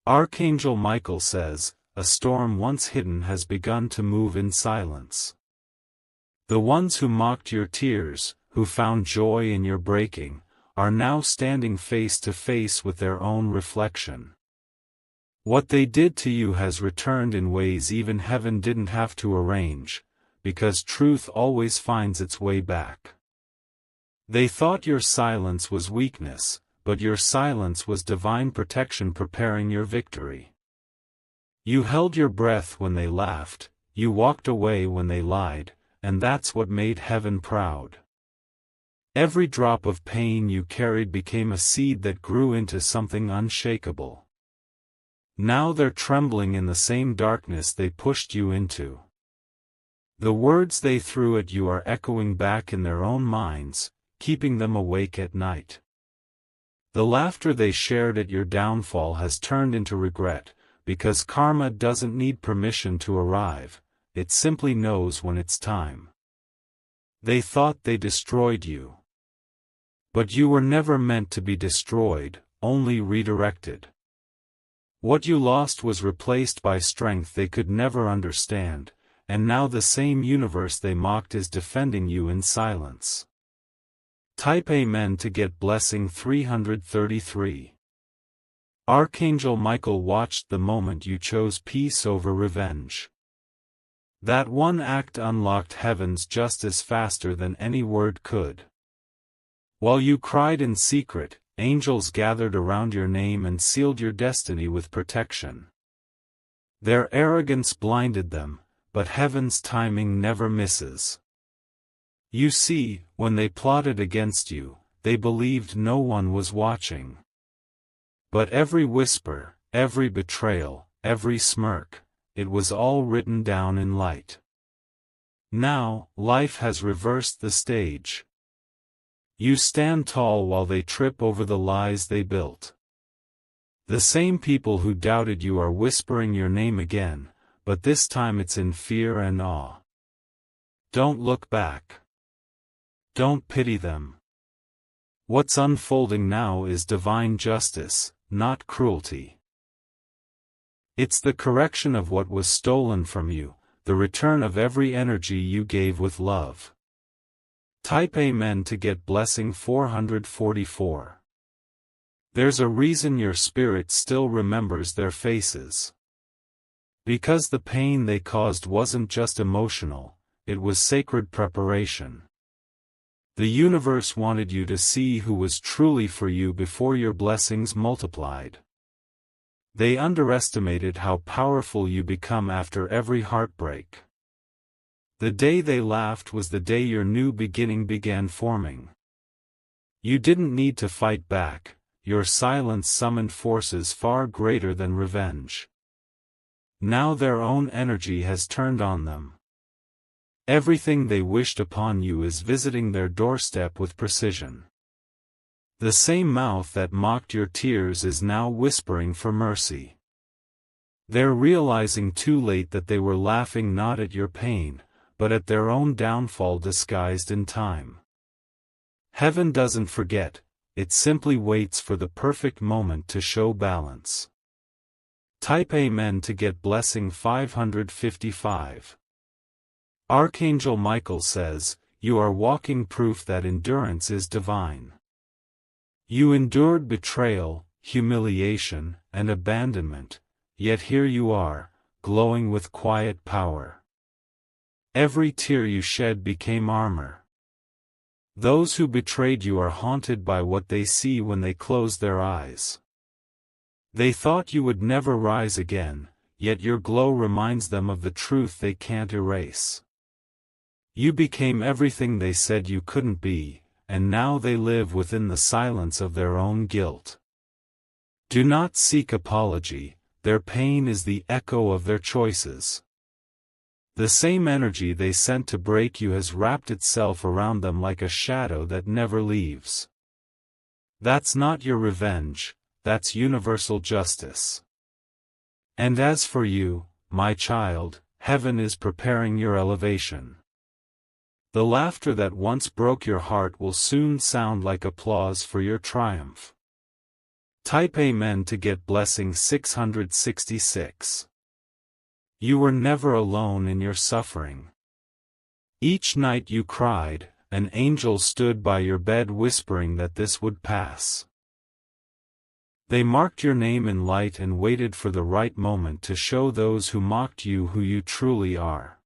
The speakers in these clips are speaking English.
Archangel Michael says, a storm once hidden has begun to move in silence. The ones who mocked your tears, who found joy in your breaking, are now standing face to face with their own reflection. What they did to you has returned in ways even heaven didn't have to arrange, because truth always finds its way back. They thought your silence was weakness, but your silence was divine protection preparing your victory. You held your breath when they laughed, you walked away when they lied, and that's what made heaven proud. Every drop of pain you carried became a seed that grew into something unshakable. Now they're trembling in the same darkness they pushed you into. The words they threw at you are echoing back in their own minds, keeping them awake at night. The laughter they shared at your downfall has turned into regret, because karma doesn't need permission to arrive, it simply knows when it's time. They thought they destroyed you. But you were never meant to be destroyed, only redirected. What you lost was replaced by strength they could never understand, and now the same universe they mocked is defending you in silence. Type Amen to get blessing 333. Archangel Michael watched the moment you chose peace over revenge. That one act unlocked heaven's justice faster than any word could. While you cried in secret, angels gathered around your name and sealed your destiny with protection. Their arrogance blinded them, but heaven's timing never misses. You see, when they plotted against you, they believed no one was watching. But every whisper, every betrayal, every smirk, it was all written down in light. Now, life has reversed the stage. You stand tall while they trip over the lies they built. The same people who doubted you are whispering your name again, but this time it's in fear and awe. Don't look back. Don't pity them. What's unfolding now is divine justice, not cruelty. It's the correction of what was stolen from you, the return of every energy you gave with love. Type Amen to get blessing 444. There's a reason your spirit still remembers their faces. Because the pain they caused wasn't just emotional, it was sacred preparation. The universe wanted you to see who was truly for you before your blessings multiplied. They underestimated how powerful you become after every heartbreak. The day they laughed was the day your new beginning began forming. You didn't need to fight back, your silence summoned forces far greater than revenge. Now their own energy has turned on them. Everything they wished upon you is visiting their doorstep with precision. The same mouth that mocked your tears is now whispering for mercy. They're realizing too late that they were laughing not at your pain, but at their own downfall disguised in time. Heaven doesn't forget, it simply waits for the perfect moment to show balance. Type Amen to get blessing 555. Archangel Michael says, you are walking proof that endurance is divine. You endured betrayal, humiliation, and abandonment, yet here you are, glowing with quiet power. Every tear you shed became armor. Those who betrayed you are haunted by what they see when they close their eyes. They thought you would never rise again, yet your glow reminds them of the truth they can't erase. You became everything they said you couldn't be, and now they live within the silence of their own guilt. Do not seek apology, their pain is the echo of their choices. The same energy they sent to break you has wrapped itself around them like a shadow that never leaves. That's not your revenge, that's universal justice. And as for you, my child, heaven is preparing your elevation. The laughter that once broke your heart will soon sound like applause for your triumph. Type Amen to get blessing 666. You were never alone in your suffering. Each night you cried, an angel stood by your bed whispering that this would pass. They marked your name in light and waited for the right moment to show those who mocked you who you truly are.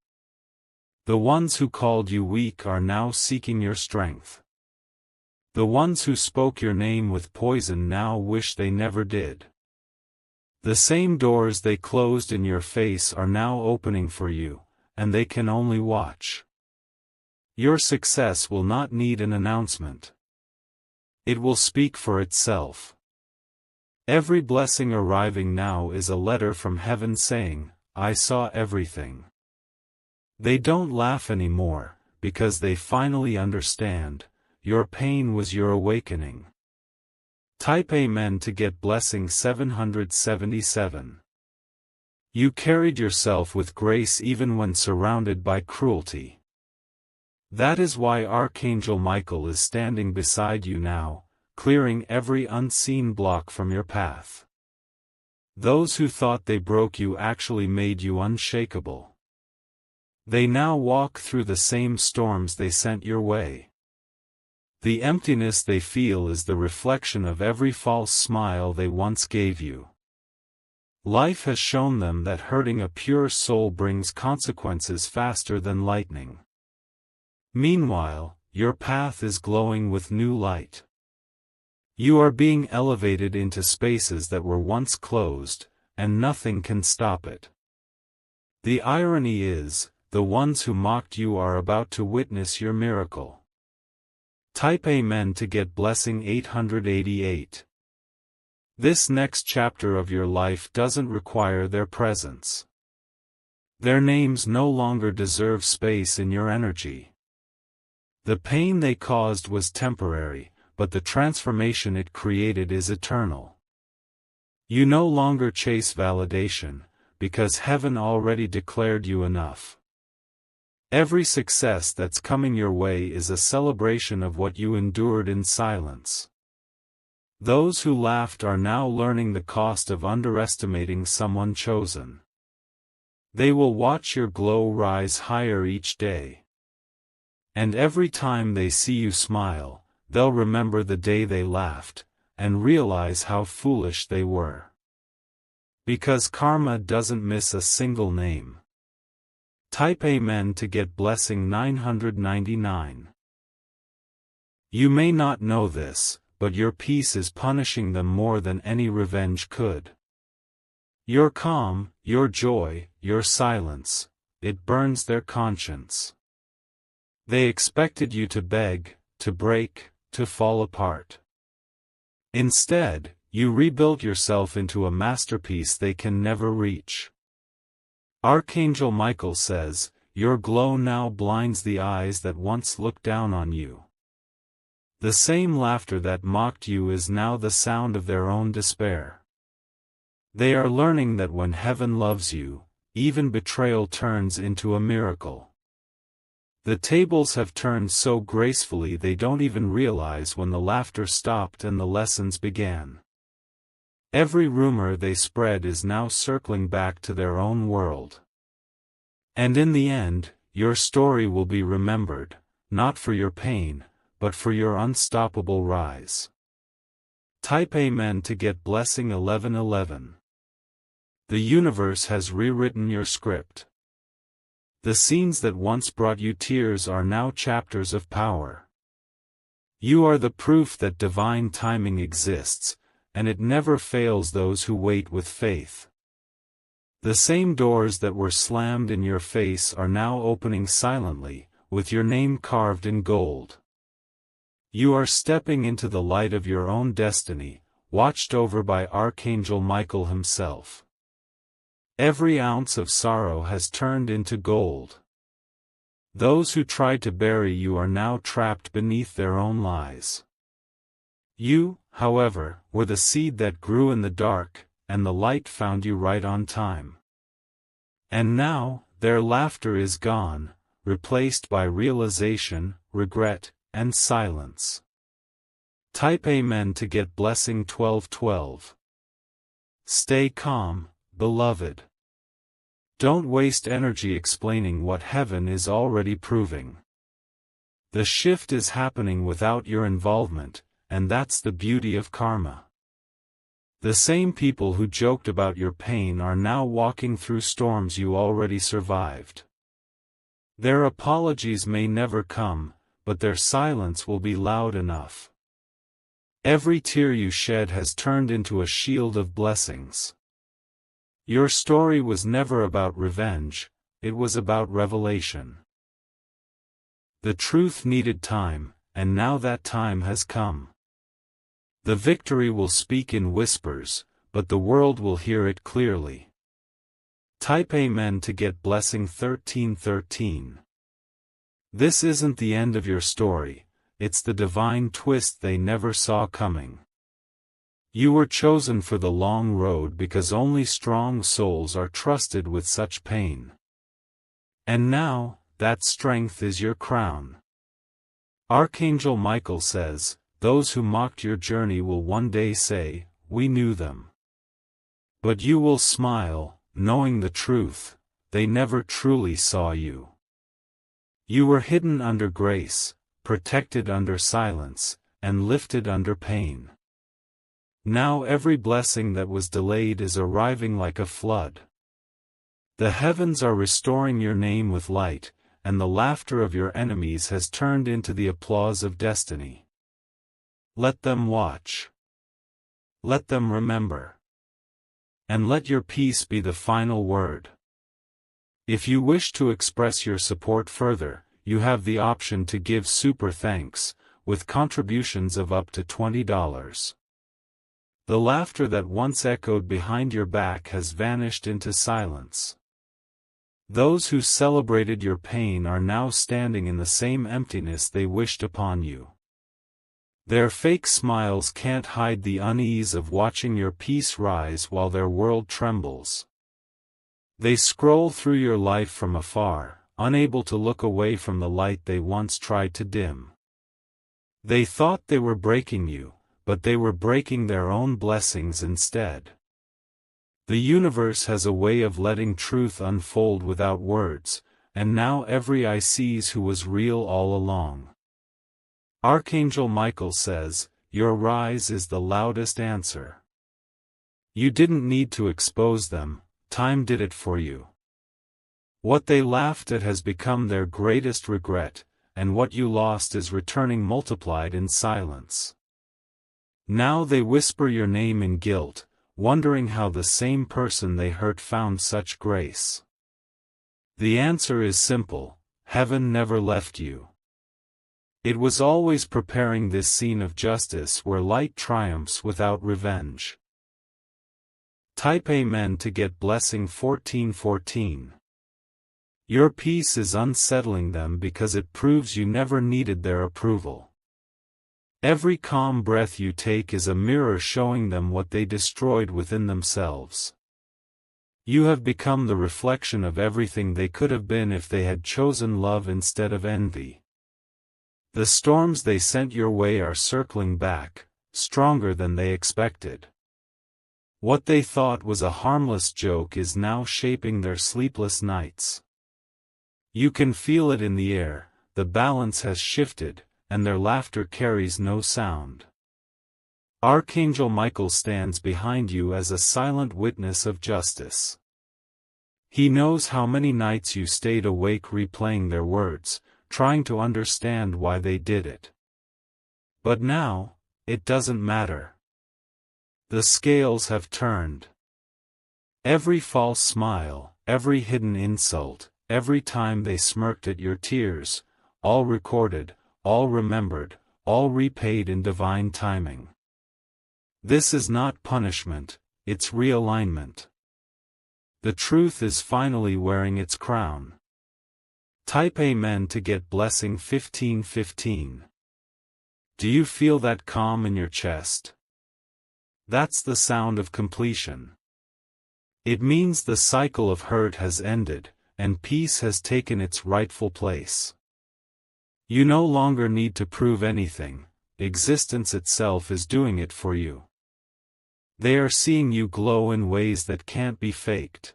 The ones who called you weak are now seeking your strength. The ones who spoke your name with poison now wish they never did. The same doors they closed in your face are now opening for you, and they can only watch. Your success will not need an announcement. It will speak for itself. Every blessing arriving now is a letter from heaven saying, I saw everything. They don't laugh anymore, because they finally understand. Your pain was your awakening. Type Amen to get blessing 777. You carried yourself with grace even when surrounded by cruelty. That is why Archangel Michael is standing beside you now, clearing every unseen block from your path. Those who thought they broke you actually made you unshakable. They now walk through the same storms they sent your way. The emptiness they feel is the reflection of every false smile they once gave you. Life has shown them that hurting a pure soul brings consequences faster than lightning. Meanwhile, your path is glowing with new light. You are being elevated into spaces that were once closed, and nothing can stop it. The irony is, the ones who mocked you are about to witness your miracle. Type Amen to get blessing 888. This next chapter of your life doesn't require their presence. Their names no longer deserve space in your energy. The pain they caused was temporary, but the transformation it created is eternal. You no longer chase validation, because heaven already declared you enough. Every success that's coming your way is a celebration of what you endured in silence. Those who laughed are now learning the cost of underestimating someone chosen. They will watch your glow rise higher each day. And every time they see you smile, they'll remember the day they laughed, and realize how foolish they were. Because karma doesn't miss a single name. Type Amen to get blessing 999. You may not know this, but your peace is punishing them more than any revenge could. Your calm, your joy, your silence, it burns their conscience. They expected you to beg, to break, to fall apart. Instead, you rebuilt yourself into a masterpiece they can never reach. Archangel Michael says, your glow now blinds the eyes that once looked down on you. The same laughter that mocked you is now the sound of their own despair. They are learning that when heaven loves you, even betrayal turns into a miracle. The tables have turned so gracefully they don't even realize when the laughter stopped and the lessons began. Every rumor they spread is now circling back to their own world. And in the end, your story will be remembered, not for your pain, but for your unstoppable rise. Type Amen to get blessing 1111. The universe has rewritten your script. The scenes that once brought you tears are now chapters of power. You are the proof that divine timing exists, and it never fails those who wait with faith. The same doors that were slammed in your face are now opening silently, with your name carved in gold. You are stepping into the light of your own destiny, watched over by Archangel Michael himself. Every ounce of sorrow has turned into gold. Those who tried to bury you are now trapped beneath their own lies. You, however, were the seed that grew in the dark, and the light found you right on time. And now, their laughter is gone, replaced by realization, regret, and silence. Type Amen to get blessing 1212. Stay calm, beloved. Don't waste energy explaining what heaven is already proving. The shift is happening without your involvement, and that's the beauty of karma. The same people who joked about your pain are now walking through storms you already survived. Their apologies may never come, but their silence will be loud enough. Every tear you shed has turned into a shield of blessings. Your story was never about revenge, it was about revelation. The truth needed time, and now that time has come. The victory will speak in whispers, but the world will hear it clearly. Type Amen to get blessing 1313. This isn't the end of your story, it's the divine twist they never saw coming. You were chosen for the long road because only strong souls are trusted with such pain. And now, that strength is your crown. Archangel Michael says, those who mocked your journey will one day say, we knew them. But you will smile, knowing the truth, they never truly saw you. You were hidden under grace, protected under silence, and lifted under pain. Now every blessing that was delayed is arriving like a flood. The heavens are restoring your name with light, and the laughter of your enemies has turned into the applause of destiny. Let them watch. Let them remember. And let your peace be the final word. If you wish to express your support further, you have the option to give super thanks, with contributions of up to $20. The laughter that once echoed behind your back has vanished into silence. Those who celebrated your pain are now standing in the same emptiness they wished upon you. Their fake smiles can't hide the unease of watching your peace rise while their world trembles. They scroll through your life from afar, unable to look away from the light they once tried to dim. They thought they were breaking you, but they were breaking their own blessings instead. The universe has a way of letting truth unfold without words, and now every eye sees who was real all along. Archangel Michael says, your rise is the loudest answer. You didn't need to expose them, time did it for you. What they laughed at has become their greatest regret, and what you lost is returning multiplied in silence. Now they whisper your name in guilt, wondering how the same person they hurt found such grace. The answer is simple, heaven never left you. It was always preparing this scene of justice where light triumphs without revenge. Type Amen to get blessing 1414. Your peace is unsettling them because it proves you never needed their approval. Every calm breath you take is a mirror showing them what they destroyed within themselves. You have become the reflection of everything they could have been if they had chosen love instead of envy. The storms they sent your way are circling back, stronger than they expected. What they thought was a harmless joke is now shaping their sleepless nights. You can feel it in the air, the balance has shifted, and their laughter carries no sound. Archangel Michael stands behind you as a silent witness of justice. He knows how many nights you stayed awake replaying their words, trying to understand why they did it. But now, it doesn't matter. The scales have turned. Every false smile, every hidden insult, every time they smirked at your tears, all recorded, all remembered, all repaid in divine timing. This is not punishment, it's realignment. The truth is finally wearing its crown. Type Amen to get blessing 1515. Do you feel that calm in your chest? That's the sound of completion. It means the cycle of hurt has ended, and peace has taken its rightful place. You no longer need to prove anything, existence itself is doing it for you. They are seeing you glow in ways that can't be faked.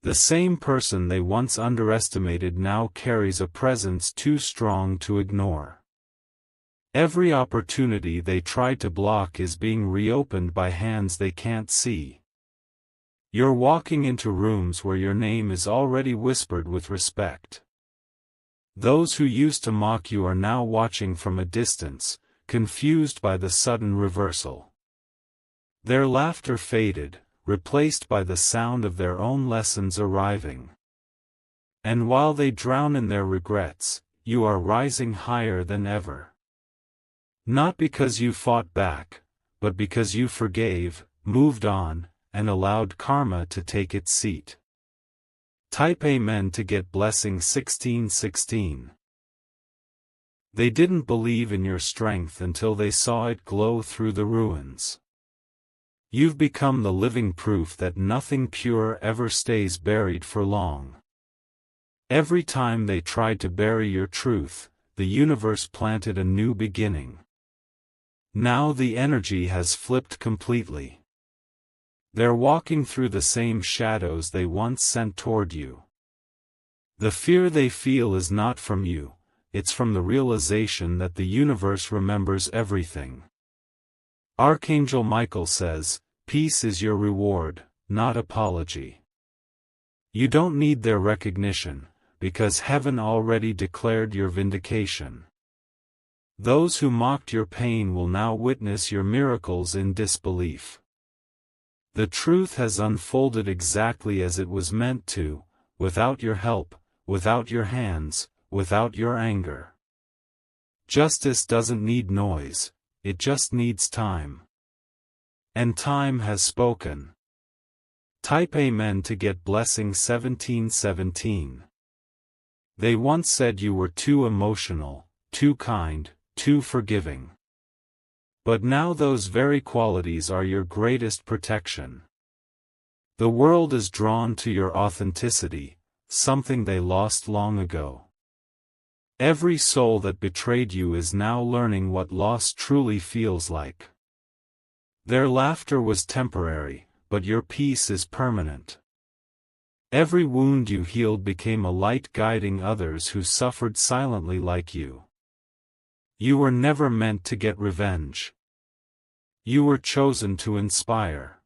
The same person they once underestimated now carries a presence too strong to ignore. Every opportunity they tried to block is being reopened by hands they can't see. You're walking into rooms where your name is already whispered with respect. Those who used to mock you are now watching from a distance, confused by the sudden reversal. Their laughter faded, replaced by the sound of their own lessons arriving. And while they drown in their regrets, you are rising higher than ever. Not because you fought back, but because you forgave, moved on, and allowed karma to take its seat. Type Amen to get blessing 1616. They didn't believe in your strength until they saw it glow through the ruins. You've become the living proof that nothing pure ever stays buried for long. Every time they tried to bury your truth, the universe planted a new beginning. Now the energy has flipped completely. They're walking through the same shadows they once sent toward you. The fear they feel is not from you, it's from the realization that the universe remembers everything. Archangel Michael says, "Peace is your reward, not apology." You don't need their recognition, because heaven already declared your vindication. Those who mocked your pain will now witness your miracles in disbelief. The truth has unfolded exactly as it was meant to, without your help, without your hands, without your anger. Justice doesn't need noise, it just needs time. And time has spoken. Type Amen to get blessing 1717. They once said you were too emotional, too kind, too forgiving. But now those very qualities are your greatest protection. The world is drawn to your authenticity, something they lost long ago. Every soul that betrayed you is now learning what loss truly feels like. Their laughter was temporary, but your peace is permanent. Every wound you healed became a light guiding others who suffered silently like you. You were never meant to get revenge. You were chosen to inspire.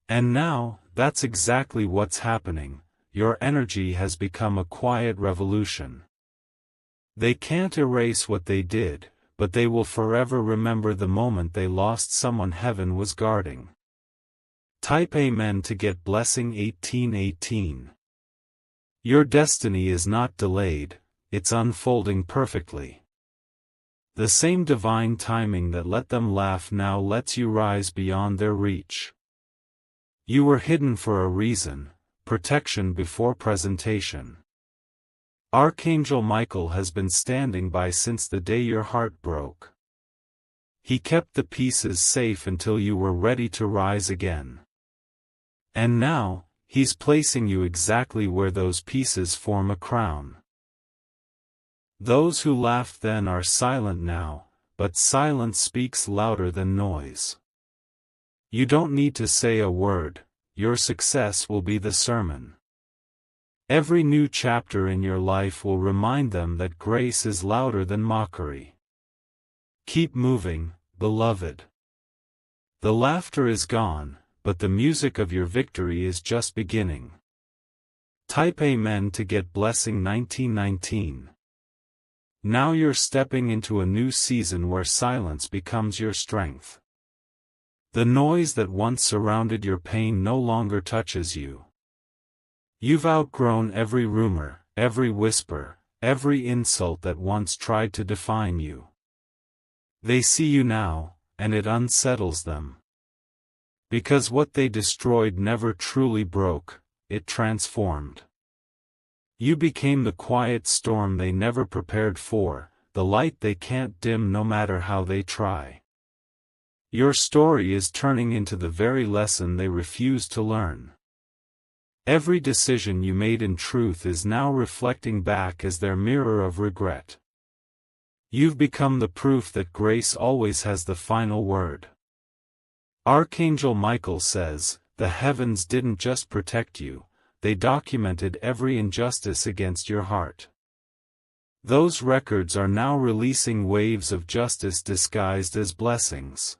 And now, that's exactly what's happening. Your energy has become a quiet revolution. They can't erase what they did, but they will forever remember the moment they lost someone heaven was guarding. Type Amen to get blessing 1818. Your destiny is not delayed, it's unfolding perfectly. The same divine timing that let them laugh now lets you rise beyond their reach. You were hidden for a reason, protection before presentation. Archangel Michael has been standing by since the day your heart broke. He kept the pieces safe until you were ready to rise again. And now, he's placing you exactly where those pieces form a crown. Those who laughed then are silent now, but silence speaks louder than noise. You don't need to say a word, your success will be the sermon. Every new chapter in your life will remind them that grace is louder than mockery. Keep moving, beloved. The laughter is gone, but the music of your victory is just beginning. Type Amen to get blessing 1919. Now you're stepping into a new season where silence becomes your strength. The noise that once surrounded your pain no longer touches you. You've outgrown every rumor, every whisper, every insult that once tried to define you. They see you now, and it unsettles them. Because what they destroyed never truly broke, it transformed. You became the quiet storm they never prepared for, the light they can't dim no matter how they try. Your story is turning into the very lesson they refused to learn. Every decision you made in truth is now reflecting back as their mirror of regret. You've become the proof that grace always has the final word. Archangel Michael says, the heavens didn't just protect you, they documented every injustice against your heart. Those records are now releasing waves of justice disguised as blessings.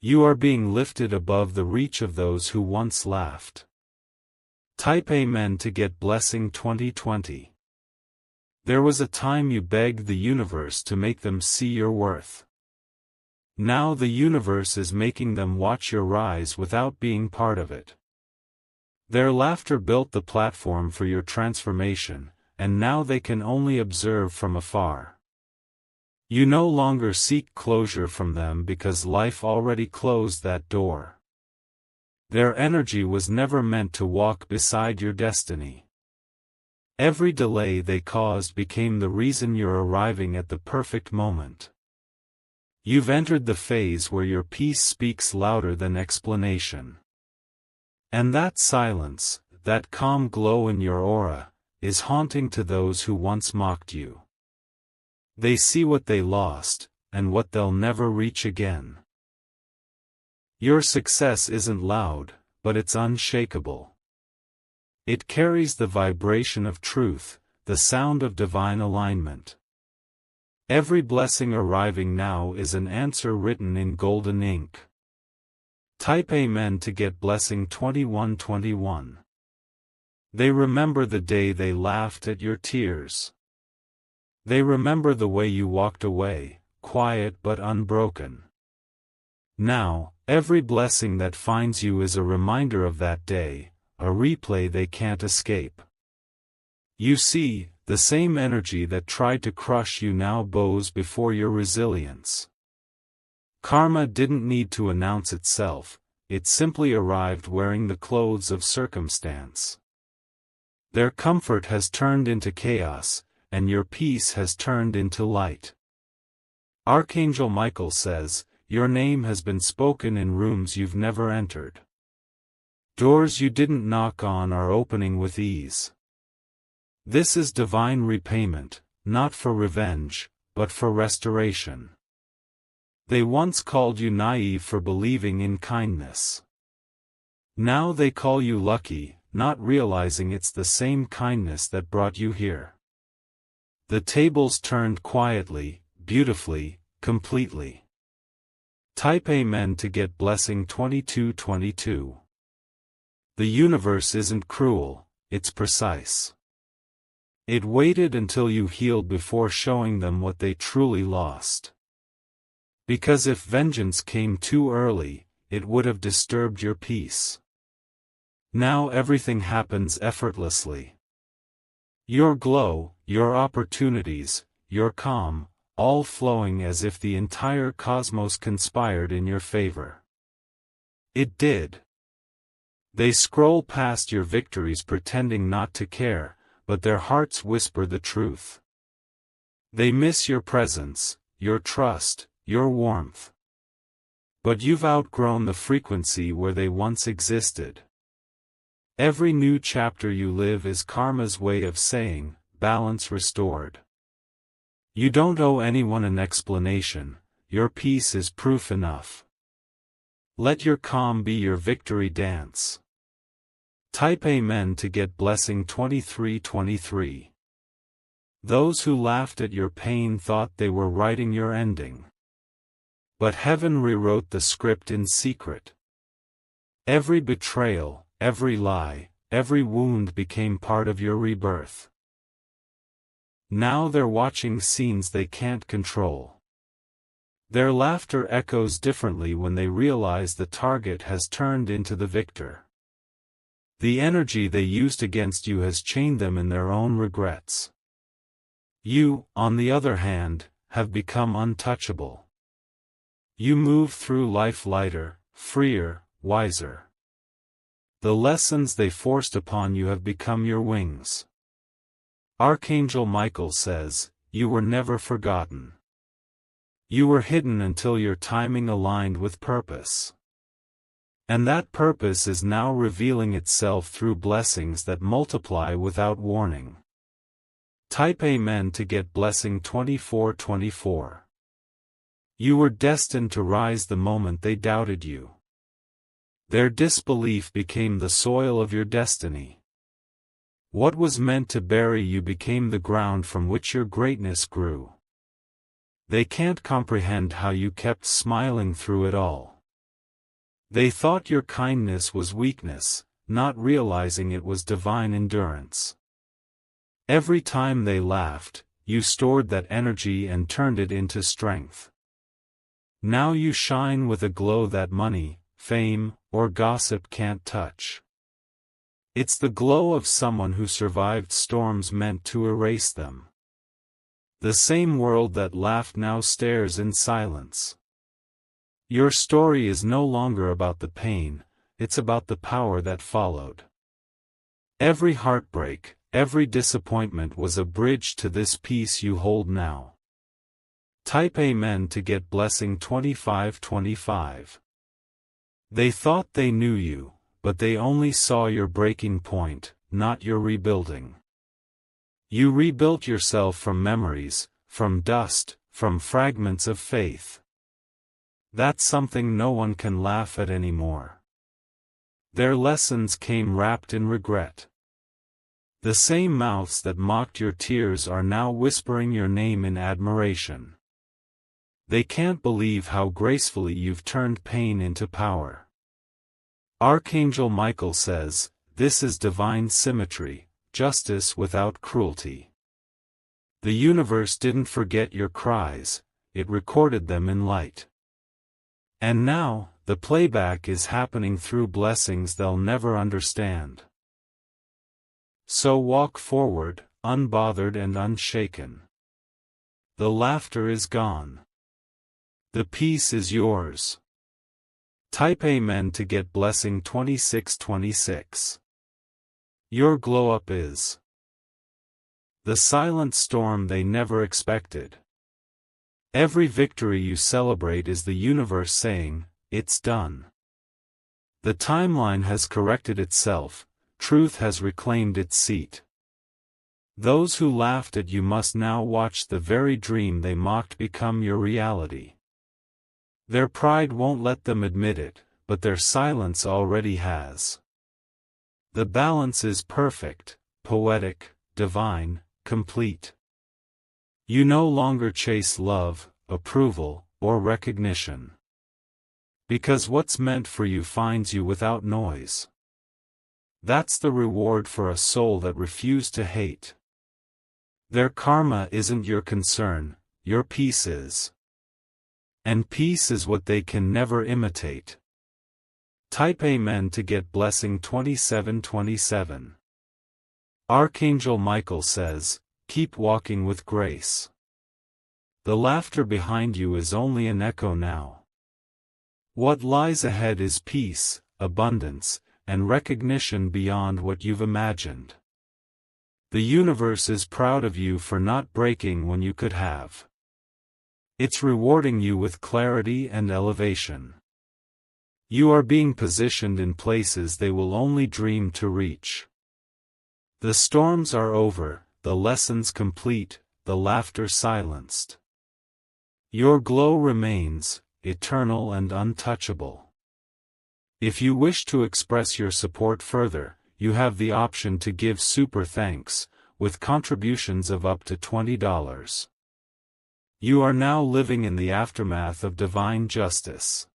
You are being lifted above the reach of those who once laughed. Type Amen to get Blessing 2020. There was a time you begged the universe to make them see your worth. Now the universe is making them watch your rise without being part of it. Their laughter built the platform for your transformation, and now they can only observe from afar. You no longer seek closure from them because life already closed that door. Their energy was never meant to walk beside your destiny. Every delay they caused became the reason you're arriving at the perfect moment. You've entered the phase where your peace speaks louder than explanation. And that silence, that calm glow in your aura, is haunting to those who once mocked you. They see what they lost, and what they'll never reach again. Your success isn't loud, but it's unshakable. It carries the vibration of truth, the sound of divine alignment. Every blessing arriving now is an answer written in golden ink. Type Amen to get Blessing 2121. They remember the day they laughed at your tears. They remember the way you walked away, quiet but unbroken. Now, every blessing that finds you is a reminder of that day, a replay they can't escape. You see, the same energy that tried to crush you now bows before your resilience. Karma didn't need to announce itself, it simply arrived wearing the clothes of circumstance. Their comfort has turned into chaos, and your peace has turned into light. Archangel Michael says, your name has been spoken in rooms you've never entered. Doors you didn't knock on are opening with ease. This is divine repayment, not for revenge, but for restoration. They once called you naive for believing in kindness. Now they call you lucky, not realizing it's the same kindness that brought you here. The tables turned quietly, beautifully, completely. Type Amen to get Blessing 2222. The universe isn't cruel, it's precise. It waited until you healed before showing them what they truly lost. Because if vengeance came too early, it would have disturbed your peace. Now everything happens effortlessly. Your glow, your opportunities, your calm, all flowing as if the entire cosmos conspired in your favor. It did. They scroll past your victories pretending not to care, but their hearts whisper the truth. They miss your presence, your trust, your warmth. But you've outgrown the frequency where they once existed. Every new chapter you live is karma's way of saying, balance restored. You don't owe anyone an explanation, your peace is proof enough. Let your calm be your victory dance. Type Amen to get Blessing 2323. Those who laughed at your pain thought they were writing your ending. But heaven rewrote the script in secret. Every betrayal, every lie, every wound became part of your rebirth. Now they're watching scenes they can't control. Their laughter echoes differently when they realize the target has turned into the victor. The energy they used against you has chained them in their own regrets. You, on the other hand, have become untouchable. You move through life lighter, freer, wiser. The lessons they forced upon you have become your wings. Archangel Michael says, you were never forgotten. You were hidden until your timing aligned with purpose. And that purpose is now revealing itself through blessings that multiply without warning. Type Amen to get blessing 2424. You were destined to rise the moment they doubted you. Their disbelief became the soil of your destiny. What was meant to bury you became the ground from which your greatness grew. They can't comprehend how you kept smiling through it all. They thought your kindness was weakness, not realizing it was divine endurance. Every time they laughed, you stored that energy and turned it into strength. Now you shine with a glow that money, fame, or gossip can't touch. It's the glow of someone who survived storms meant to erase them. The same world that laughed now stares in silence. Your story is no longer about the pain, it's about the power that followed. Every heartbreak, every disappointment was a bridge to this peace you hold now. Type Amen to get blessing 2525. They thought they knew you, but they only saw your breaking point, not your rebuilding. You rebuilt yourself from memories, from dust, from fragments of faith. That's something no one can laugh at anymore. Their lessons came wrapped in regret. The same mouths that mocked your tears are now whispering your name in admiration. They can't believe how gracefully you've turned pain into power. Archangel Michael says, "This is divine symmetry, justice without cruelty." The universe didn't forget your cries, it recorded them in light. And now, the playback is happening through blessings they'll never understand. So walk forward, unbothered and unshaken. The laughter is gone. The peace is yours. Type Amen to get blessing 2626. Your glow-up is the silent storm they never expected. Every victory you celebrate is the universe saying, "It's done." The timeline has corrected itself, truth has reclaimed its seat. Those who laughed at you must now watch the very dream they mocked become your reality. Their pride won't let them admit it, but their silence already has. The balance is perfect, poetic, divine, complete. You no longer chase love, approval, or recognition. Because what's meant for you finds you without noise. That's the reward for a soul that refused to hate. Their karma isn't your concern, your peace is. And peace is what they can never imitate. Type Amen to get blessing 2727. Archangel Michael says, "Keep walking with grace." The laughter behind you is only an echo now. What lies ahead is peace, abundance, and recognition beyond what you've imagined. The universe is proud of you for not breaking when you could have. It's rewarding you with clarity and elevation. You are being positioned in places they will only dream to reach. The storms are over, the lessons complete, the laughter silenced. Your glow remains, eternal and untouchable. If you wish to express your support further, you have the option to give super thanks, with contributions of up to $20. You are now living in the aftermath of divine justice.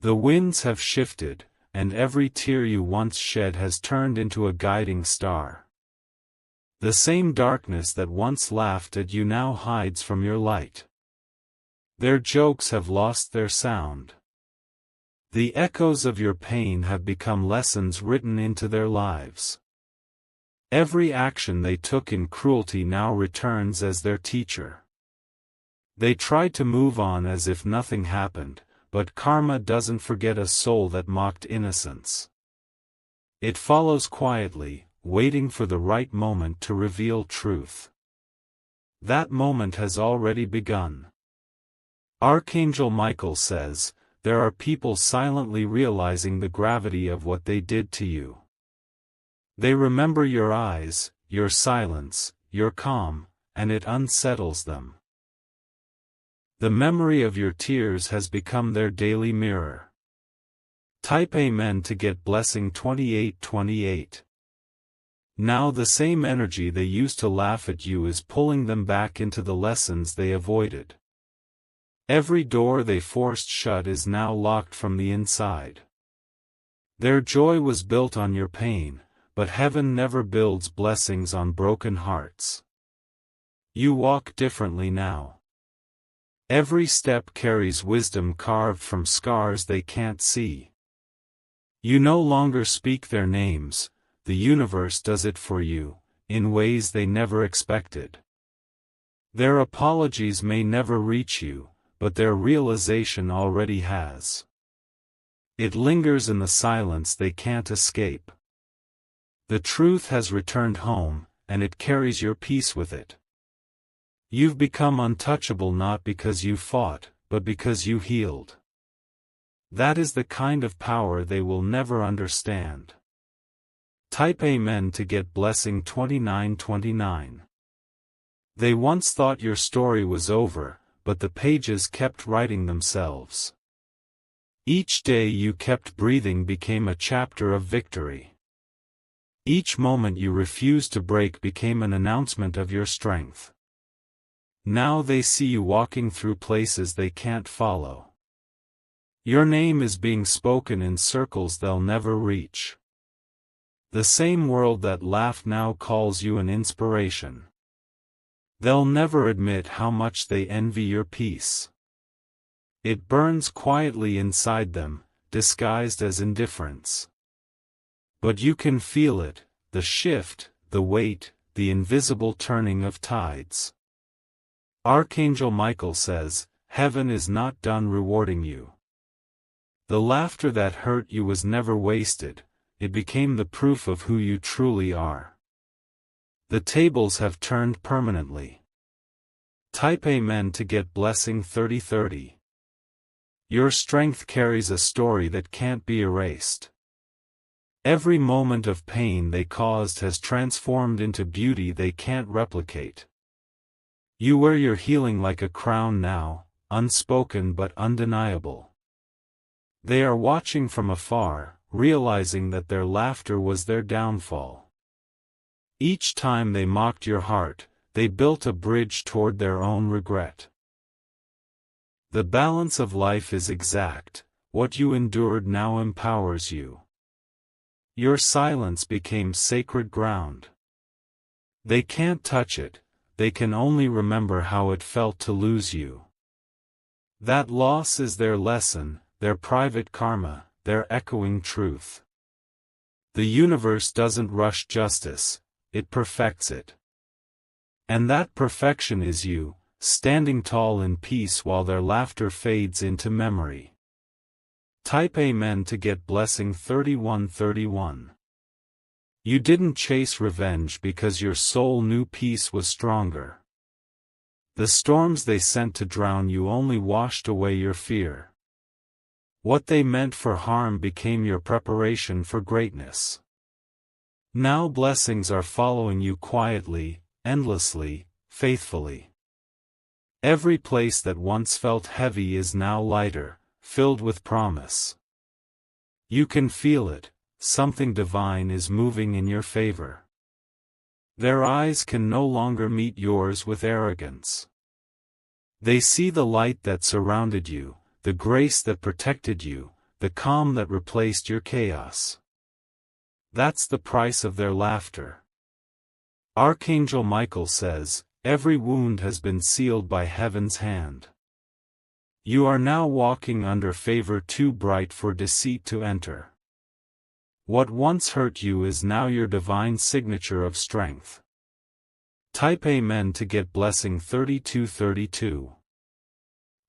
The winds have shifted, and every tear you once shed has turned into a guiding star. The same darkness that once laughed at you now hides from your light. Their jokes have lost their sound. The echoes of your pain have become lessons written into their lives. Every action they took in cruelty now returns as their teacher. They tried to move on as if nothing happened, but karma doesn't forget a soul that mocked innocence. It follows quietly, waiting for the right moment to reveal truth. That moment has already begun. Archangel Michael says, there are people silently realizing the gravity of what they did to you. They remember your eyes, your silence, your calm, and it unsettles them. The memory of your tears has become their daily mirror. Type Amen to get blessing 2828. Now the same energy they used to laugh at you is pulling them back into the lessons they avoided. Every door they forced shut is now locked from the inside. Their joy was built on your pain, but heaven never builds blessings on broken hearts. You walk differently now. Every step carries wisdom carved from scars they can't see. You no longer speak their names, the universe does it for you, in ways they never expected. Their apologies may never reach you, but their realization already has. It lingers in the silence they can't escape. The truth has returned home, and it carries your peace with it. You've become untouchable not because you fought, but because you healed. That is the kind of power they will never understand. Type Amen to get blessing 2929. They once thought your story was over, but the pages kept writing themselves. Each day you kept breathing became a chapter of victory. Each moment you refused to break became an announcement of your strength. Now they see you walking through places they can't follow. Your name is being spoken in circles they'll never reach. The same world that laughed now calls you an inspiration. They'll never admit how much they envy your peace. It burns quietly inside them, disguised as indifference. But you can feel it, the shift, the weight, the invisible turning of tides. Archangel Michael says, heaven is not done rewarding you. The laughter that hurt you was never wasted, it became the proof of who you truly are. The tables have turned permanently. Type Amen to get blessing 3030. Your strength carries a story that can't be erased. Every moment of pain they caused has transformed into beauty they can't replicate. You wear your healing like a crown now, unspoken but undeniable. They are watching from afar, realizing that their laughter was their downfall. Each time they mocked your heart, they built a bridge toward their own regret. The balance of life is exact, what you endured now empowers you. Your silence became sacred ground. They can't touch it, they can only remember how it felt to lose you. That loss is their lesson, their private karma, their echoing truth. The universe doesn't rush justice, it perfects it. And that perfection is you, standing tall in peace while their laughter fades into memory. Type Amen to get blessing 3131. You didn't chase revenge because your soul knew peace was stronger. The storms they sent to drown you only washed away your fear. What they meant for harm became your preparation for greatness. Now blessings are following you quietly, endlessly, faithfully. Every place that once felt heavy is now lighter, filled with promise. You can feel it. Something divine is moving in your favor. Their eyes can no longer meet yours with arrogance. They see the light that surrounded you, the grace that protected you, the calm that replaced your chaos. That's the price of their laughter. Archangel Michael says, every wound has been sealed by heaven's hand. You are now walking under favor too bright for deceit to enter. What once hurt you is now your divine signature of strength. Type Amen to get blessing 3232.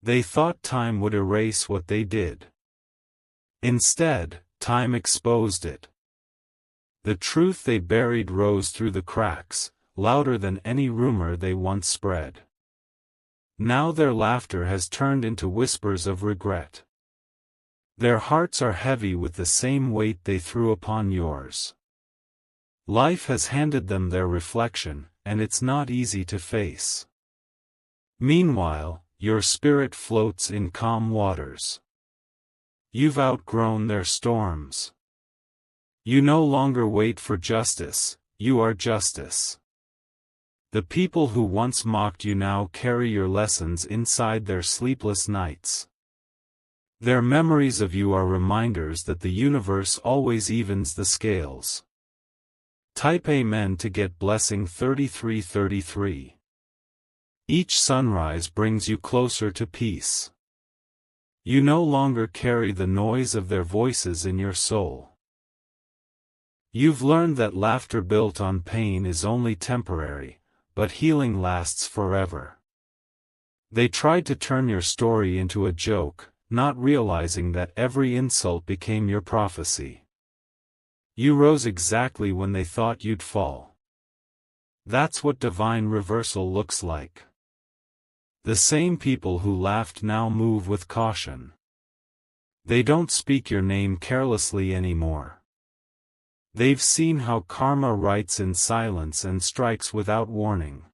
They thought time would erase what they did. Instead, time exposed it. The truth they buried rose through the cracks, louder than any rumor they once spread. Now their laughter has turned into whispers of regret. Their hearts are heavy with the same weight they threw upon yours. Life has handed them their reflection, and it's not easy to face. Meanwhile, your spirit floats in calm waters. You've outgrown their storms. You no longer wait for justice, you are justice. The people who once mocked you now carry your lessons inside their sleepless nights. Their memories of you are reminders that the universe always evens the scales. Type Amen to get blessing 3333. Each sunrise brings you closer to peace. You no longer carry the noise of their voices in your soul. You've learned that laughter built on pain is only temporary, but healing lasts forever. They tried to turn your story into a joke, not realizing that every insult became your prophecy. You rose exactly when they thought you'd fall. That's what divine reversal looks like. The same people who laughed now move with caution. They don't speak your name carelessly anymore. They've seen how karma writes in silence and strikes without warning.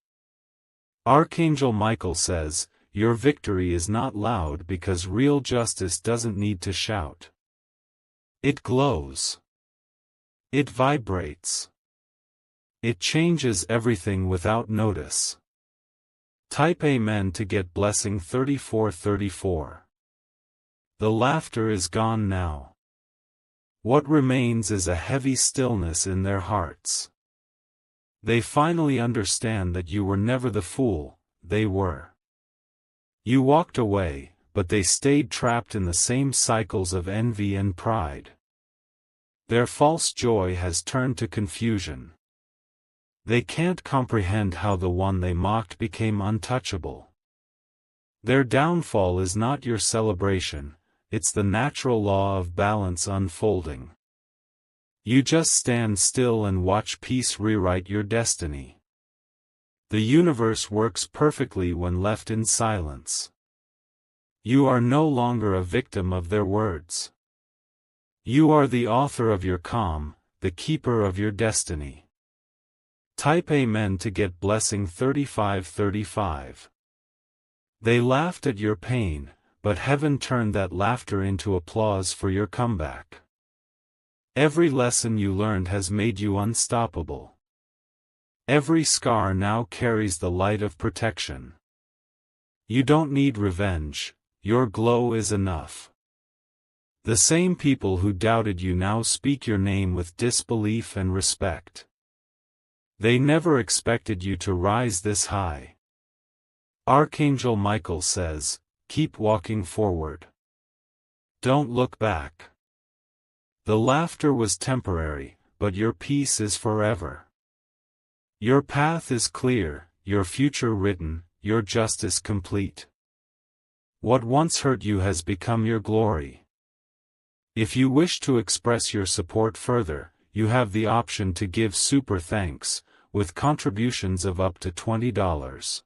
Archangel Michael says, your victory is not loud because real justice doesn't need to shout. It glows. It vibrates. It changes everything without notice. Type Amen to get blessing 3434. The laughter is gone now. What remains is a heavy stillness in their hearts. They finally understand that you were never the fool, they were. You walked away, but they stayed trapped in the same cycles of envy and pride. Their false joy has turned to confusion. They can't comprehend how the one they mocked became untouchable. Their downfall is not your celebration. It's the natural law of balance unfolding. You just stand still and watch peace rewrite your destiny. The universe works perfectly when left in silence. You are no longer a victim of their words. You are the author of your calm, the keeper of your destiny. Type Amen to get blessing 3535. They laughed at your pain, but heaven turned that laughter into applause for your comeback. Every lesson you learned has made you unstoppable. Every scar now carries the light of protection. You don't need revenge, your glow is enough. The same people who doubted you now speak your name with disbelief and respect. They never expected you to rise this high. Archangel Michael says, keep walking forward. Don't look back. The laughter was temporary, but your peace is forever. Your path is clear, your future written, your justice complete. What once hurt you has become your glory. If you wish to express your support further, you have the option to give super thanks, with contributions of up to $20.